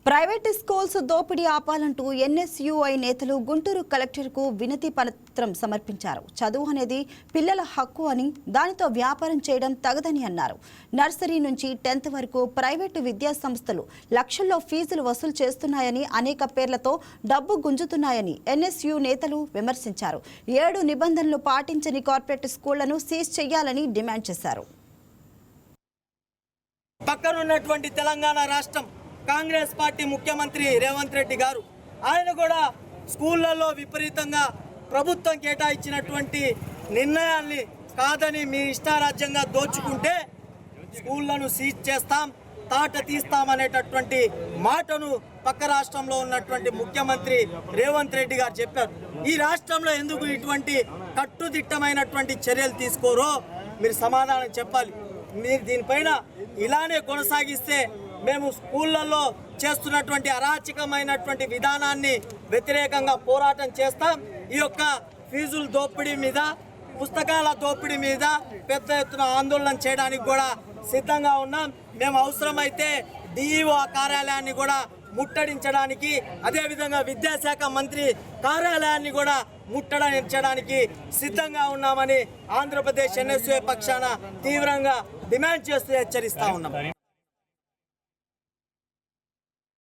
Private schools దోపిడీ ఆపాలంటూ NSUI నేతలు గుంటూరు కలెక్టర్కు వినతి పత్రం సమర్పించారు. చదువు అనేది పిల్లల హక్కు అని, దానితో వ్యాపారం చేయడం తగదని అన్నారు. నర్సరీ నుంచి 10th వరకు ప్రైవేటు విద్యా సంస్థలు లక్షల్లో ఫీజులు వసూలు చేస్తున్నాయని, అనేక పేర్లతో డబ్బు గుంజుతున్నాయని ఎన్ఎస్యు నేతలు విమర్శించారు. 7 నిబంధనలు పాటించని కార్పొరేట్ స్కూళ్లను సీజ్ చేయాలని డిమాండ్ చేశారు. పక్కనున్నటువంటి తెలంగాణ రాష్ట్రం కాంగ్రెస్ పార్టీ ముఖ్యమంత్రి రేవంత్ రెడ్డి గారు ఆయన కూడా స్కూళ్ళల్లో విపరీతంగా ప్రభుత్వం కేటాయించినటువంటి నిర్ణయాల్ని కాదని మీ ఇష్టారాజ్యంగా దోచుకుంటే స్కూళ్లను సీజ్ చేస్తాం, తాట తీస్తామనేటటువంటి మాటను పక్క రాష్ట్రంలో ఉన్నటువంటి ముఖ్యమంత్రి రేవంత్ రెడ్డి గారు చెప్పారు. ఈ రాష్ట్రంలో ఎందుకు ఇటువంటి కట్టుదిట్టమైనటువంటి చర్యలు తీసుకోరో మీరు సమాధానం చెప్పాలి. మీరు దీనిపైన ఇలానే కొనసాగిస్తే మేము స్కూళ్ళల్లో చేస్తున్నటువంటి అరాచకమైనటువంటి విధానాన్ని వ్యతిరేకంగా పోరాటం చేస్తాం. ఈ యొక్క ఫీజుల దోపిడీ మీద, పుస్తకాల దోపిడీ మీద పెద్ద ఎత్తున ఆందోళన చేయడానికి కూడా సిద్ధంగా ఉన్నాం. మేము అవసరమైతే డిఈఓ కార్యాలయాన్ని కూడా ముట్టడించడానికి, అదేవిధంగా విద్యాశాఖ మంత్రి కార్యాలయాన్ని కూడా ముట్టడించడానికి సిద్ధంగా ఉన్నామని ఆంధ్రప్రదేశ్ ఎన్ఎస్యుఐ పక్షాన తీవ్రంగా డిమాండ్ చేస్తూ హెచ్చరిస్తా ఉన్నాం.